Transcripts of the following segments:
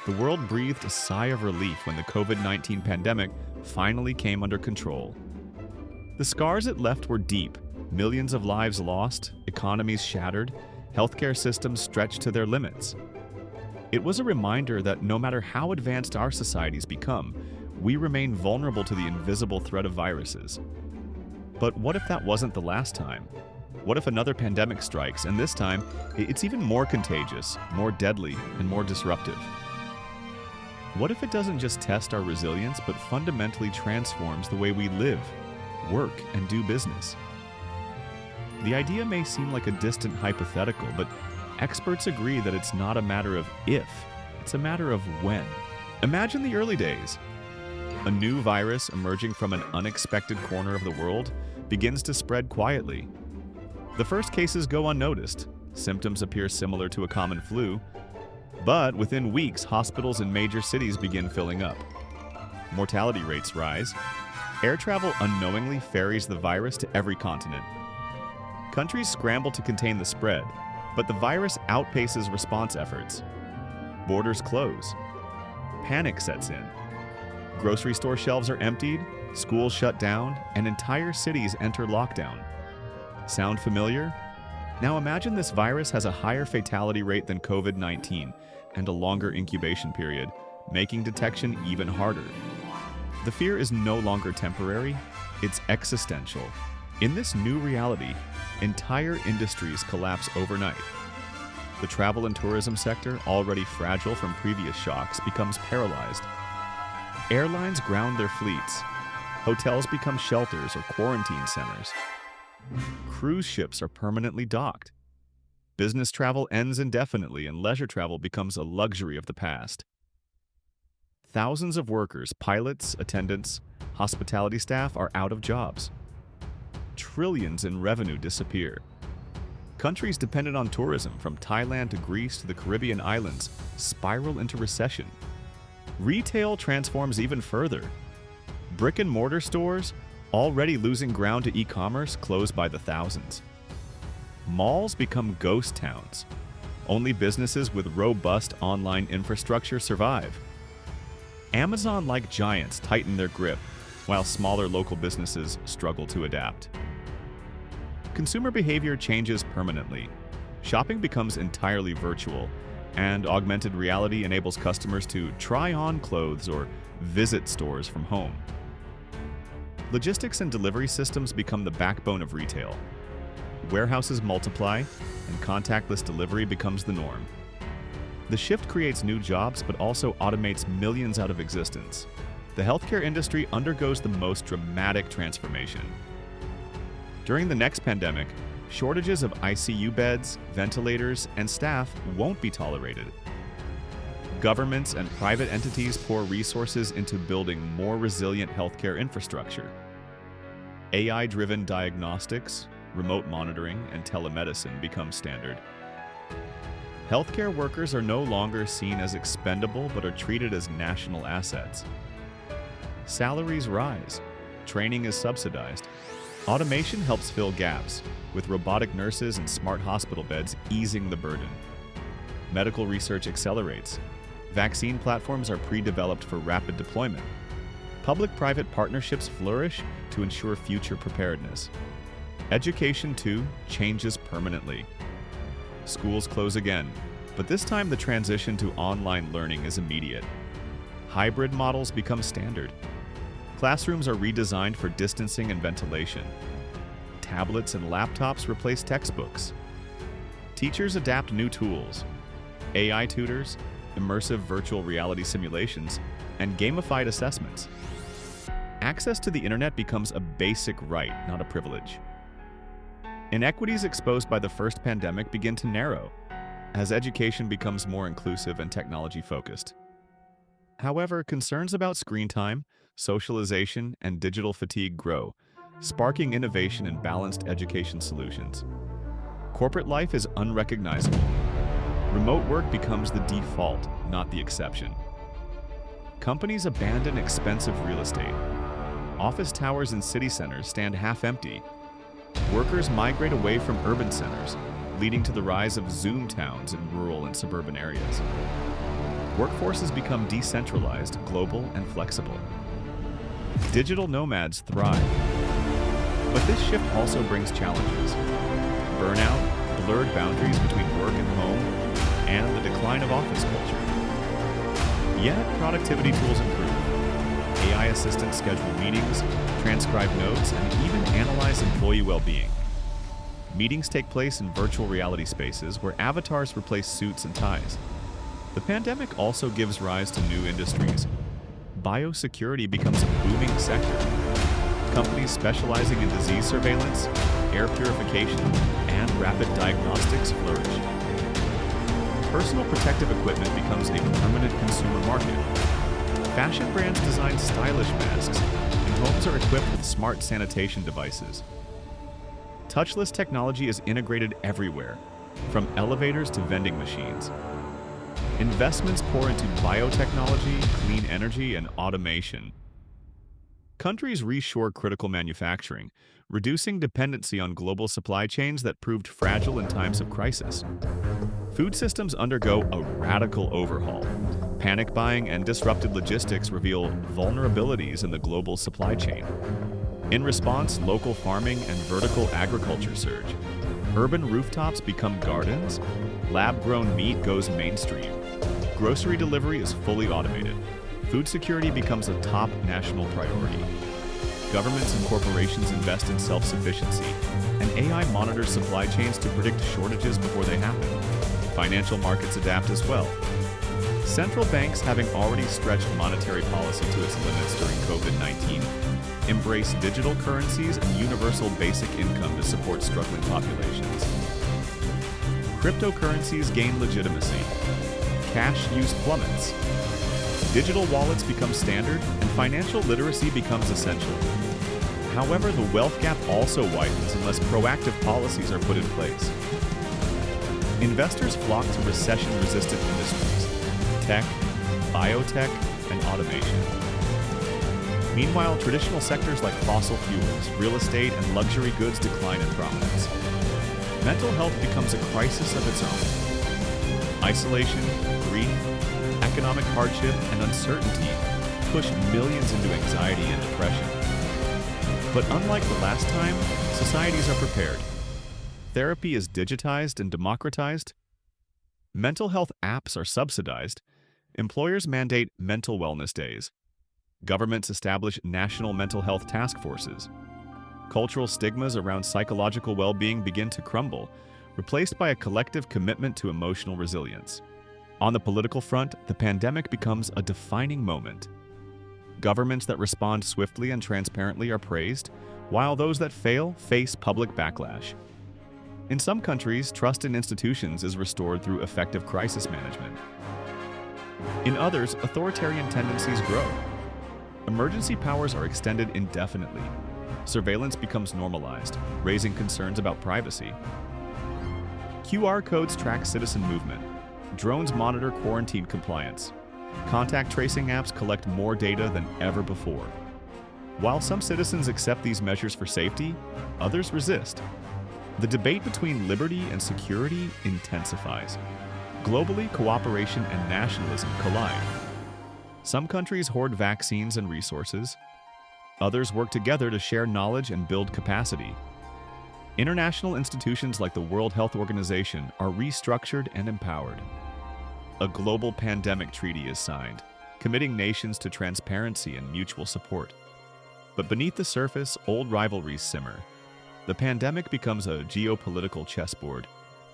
The world breathed a sigh of relief when the COVID-19 pandemic finally came under control. The scars it left were deep: millions of lives lost, economies shattered, healthcare systems stretched to their limits. It was a reminder that no matter how advanced our societies become, we remain vulnerable to the invisible threat of viruses. But what if that wasn't the last time? What if another pandemic strikes, and this time, it's even more contagious, more deadly, and more disruptive? What if it doesn't just test our resilience, but fundamentally transforms the way we live, work, and do business? The idea may seem like a distant hypothetical, but experts agree that it's not a matter of if, it's a matter of when. Imagine the early days. A new virus emerging from an unexpected corner of the world begins to spread quietly. The first cases go unnoticed. Symptoms appear similar to a common flu. But within weeks, hospitals in major cities begin filling up. Mortality rates rise. Air travel unknowingly ferries the virus to every continent. Countries scramble to contain the spread, but the virus outpaces response efforts. Borders close. Panic sets in. Grocery store shelves are emptied, schools shut down, and entire cities enter lockdown. Sound familiar? Now imagine this virus has a higher fatality rate than COVID-19 and a longer incubation period, making detection even harder. The fear is no longer temporary, it's existential. In this new reality, entire industries collapse overnight. The travel and tourism sector, already fragile from previous shocks, becomes paralyzed. Airlines ground their fleets. Hotels become shelters or quarantine centers. Cruise ships are permanently docked. Business travel ends indefinitely, and leisure travel becomes a luxury of the past. Thousands of workers, pilots, attendants, hospitality staff are out of jobs. Trillions in revenue disappear. Countries dependent on tourism, from Thailand to Greece to the Caribbean islands, spiral into recession. Retail transforms even further. Brick-and-mortar stores, already losing ground to e-commerce, close by the thousands. Malls become ghost towns. Only businesses with robust online infrastructure survive. Amazon-like giants tighten their grip, while smaller local businesses struggle to adapt. Consumer behavior changes permanently. Shopping becomes entirely virtual, and augmented reality enables customers to try on clothes or visit stores from home. Logistics and delivery systems become the backbone of retail. Warehouses multiply, and contactless delivery becomes the norm. The shift creates new jobs, but also automates millions out of existence. The healthcare industry undergoes the most dramatic transformation. During the next pandemic, shortages of ICU beds, ventilators, and staff won't be tolerated. Governments and private entities pour resources into building more resilient healthcare infrastructure. AI-driven diagnostics, remote monitoring, and telemedicine become standard. Healthcare workers are no longer seen as expendable but are treated as national assets. Salaries rise. Training is subsidized. Automation helps fill gaps, with robotic nurses and smart hospital beds easing the burden. Medical research accelerates. Vaccine platforms are pre-developed for rapid deployment. Public-private partnerships flourish to ensure future preparedness. Education, too, changes permanently. Schools close again, but this time the transition to online learning is immediate. Hybrid models become standard. Classrooms are redesigned for distancing and ventilation. Tablets and laptops replace textbooks. Teachers adapt new tools: AI tutors, immersive virtual reality simulations, and gamified assessments. Access to the internet becomes a basic right, not a privilege. Inequities exposed by the first pandemic begin to narrow as education becomes more inclusive and technology-focused. However, concerns about screen time, socialization, and digital fatigue grow, sparking innovation in balanced education solutions. Corporate life is unrecognizable. Remote work becomes the default, not the exception. Companies abandon expensive real estate. Office towers in city centers stand half empty. Workers migrate away from urban centers, leading to the rise of Zoom towns in rural and suburban areas. Workforces become decentralized, global, and flexible. Digital nomads thrive. But this shift also brings challenges. Burnout, blurred boundaries between work and home, and the decline of office culture. Yet, productivity tools improve. AI assistants schedule meetings, transcribe notes, and even analyze employee well-being. Meetings take place in virtual reality spaces where avatars replace suits and ties. The pandemic also gives rise to new industries. Biosecurity becomes a booming sector. Companies specializing in disease surveillance, air purification, and rapid diagnostics flourish. Personal protective equipment becomes a permanent consumer market. Fashion brands design stylish masks, and homes are equipped with smart sanitation devices. Touchless technology is integrated everywhere, from elevators to vending machines. Investments pour into biotechnology, clean energy, and automation. Countries reshore critical manufacturing, reducing dependency on global supply chains that proved fragile in times of crisis. Food systems undergo a radical overhaul. Panic buying and disrupted logistics reveal vulnerabilities in the global supply chain. In response, local farming and vertical agriculture surge. Urban rooftops become gardens. Lab-grown meat goes mainstream. Grocery delivery is fully automated. Food security becomes a top national priority. Governments and corporations invest in self-sufficiency, and AI monitors supply chains to predict shortages before they happen. Financial markets adapt as well. Central banks, having already stretched monetary policy to its limits during COVID-19, embrace digital currencies and universal basic income to support struggling populations. Cryptocurrencies gain legitimacy. Cash use plummets. Digital wallets become standard, and financial literacy becomes essential. However, the wealth gap also widens unless proactive policies are put in place. Investors flock to recession-resistant industries: tech, biotech, and automation. Meanwhile, traditional sectors like fossil fuels, real estate, and luxury goods decline in prominence. Mental health becomes a crisis of its own. Isolation, grief, economic hardship, and uncertainty push millions into anxiety and depression. But unlike the last time, societies are prepared. Therapy is digitized and democratized. Mental health apps are subsidized. Employers mandate mental wellness days. Governments establish national mental health task forces. Cultural stigmas around psychological well-being begin to crumble, replaced by a collective commitment to emotional resilience. On the political front, the pandemic becomes a defining moment. Governments that respond swiftly and transparently are praised, while those that fail face public backlash. In some countries, trust in institutions is restored through effective crisis management. In others, authoritarian tendencies grow. Emergency powers are extended indefinitely. Surveillance becomes normalized, raising concerns about privacy. QR codes track citizen movement. Drones monitor quarantine compliance. Contact tracing apps collect more data than ever before. While some citizens accept these measures for safety, others resist. The debate between liberty and security intensifies. Globally, cooperation and nationalism collide. Some countries hoard vaccines and resources. Others work together to share knowledge and build capacity. International institutions like the World Health Organization are restructured and empowered. A global pandemic treaty is signed, committing nations to transparency and mutual support. But beneath the surface, old rivalries simmer. The pandemic becomes a geopolitical chessboard.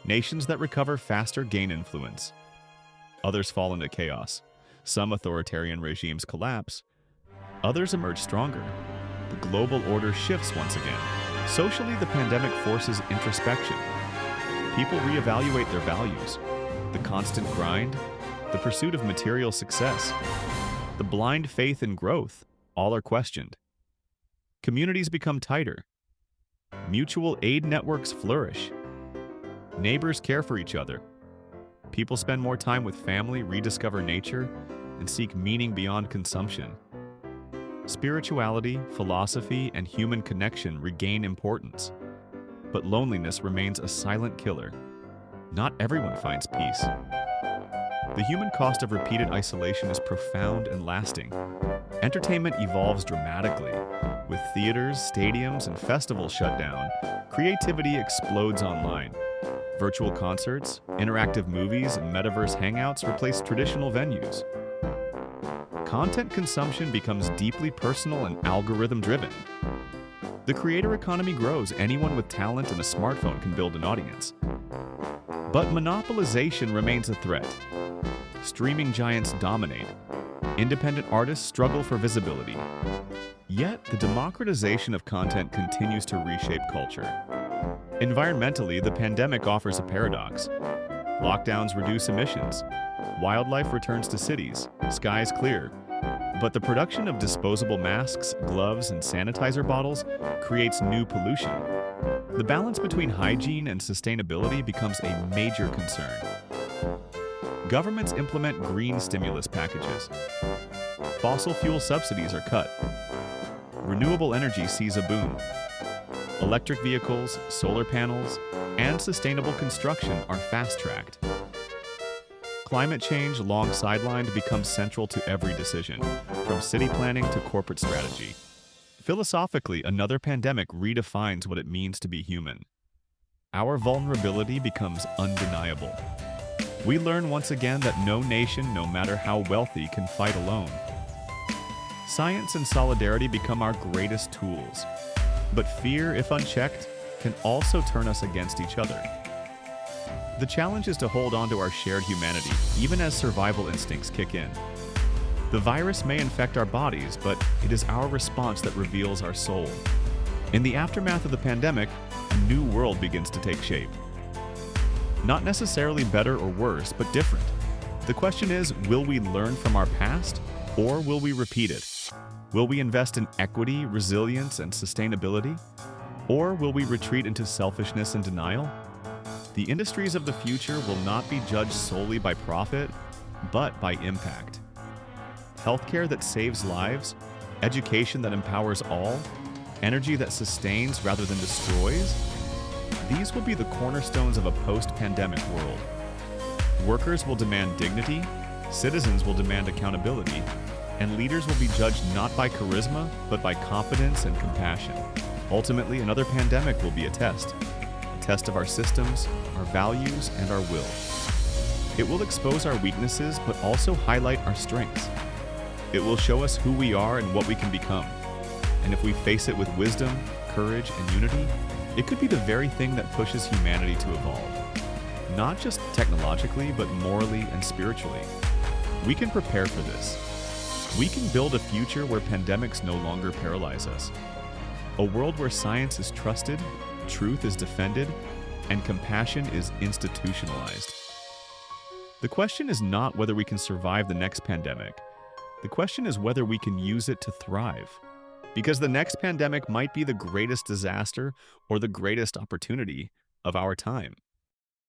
Nations that recover faster gain influence. Others fall into chaos. Some authoritarian regimes collapse. Others emerge stronger. The global order shifts once again. Socially, the pandemic forces introspection. People reevaluate their values. The constant grind, the pursuit of material success, the blind faith in growth, all are questioned. Communities become tighter. Mutual aid networks flourish. Neighbors care for each other. People spend more time with family, rediscover nature, and seek meaning beyond consumption. Spirituality, philosophy, and human connection regain importance. But loneliness remains a silent killer. Not everyone finds peace. The human cost of repeated isolation is profound and lasting. Entertainment evolves dramatically. With theaters, stadiums, and festivals shut down, creativity explodes online. Virtual concerts, interactive movies, and metaverse hangouts replace traditional venues. Content consumption becomes deeply personal and algorithm-driven. The creator economy grows. Anyone with talent and a smartphone can build an audience. But monopolization remains a threat. Streaming giants dominate. Independent artists struggle for visibility. Yet, the democratization of content continues to reshape culture. Environmentally, the pandemic offers a paradox. Lockdowns reduce emissions. Wildlife returns to cities. Skies clear. But the production of disposable masks, gloves, and sanitizer bottles creates new pollution. The balance between hygiene and sustainability becomes a major concern. Governments implement green stimulus packages. Fossil fuel subsidies are cut. Renewable energy sees a boom. Electric vehicles, solar panels, and sustainable construction are fast-tracked. Climate change, long sidelined, becomes central to every decision, from city planning to corporate strategy. Philosophically, another pandemic redefines what it means to be human. Our vulnerability becomes undeniable. We learn once again that no nation, no matter how wealthy, can fight alone. Science and solidarity become our greatest tools. But fear, if unchecked, can also turn us against each other. The challenge is to hold on to our shared humanity, even as survival instincts kick in. The virus may infect our bodies, but it is our response that reveals our soul. In the aftermath of the pandemic, a new world begins to take shape. Not necessarily better or worse, but different. The question is, will we learn from our past, or will we repeat it? Will we invest in equity, resilience, and sustainability? Or will we retreat into selfishness and denial? The industries of the future will not be judged solely by profit, but by impact. Healthcare that saves lives, education that empowers all, energy that sustains rather than destroys, these will be the cornerstones of a post-pandemic world. Workers will demand dignity, citizens will demand accountability, and leaders will be judged not by charisma, but by competence and compassion. Ultimately, another pandemic will be a test of our systems, our values, and our will. It will expose our weaknesses, but also highlight our strengths. It will show us who we are and what we can become. And if we face it with wisdom, courage, and unity, it could be the very thing that pushes humanity to evolve. Not just technologically, but morally and spiritually. We can prepare for this. We can build a future where pandemics no longer paralyze us. A world where science is trusted, truth is defended, and compassion is institutionalized. The question is not whether we can survive the next pandemic. The question is whether we can use it to thrive. Because the next pandemic might be the greatest disaster or the greatest opportunity of our time.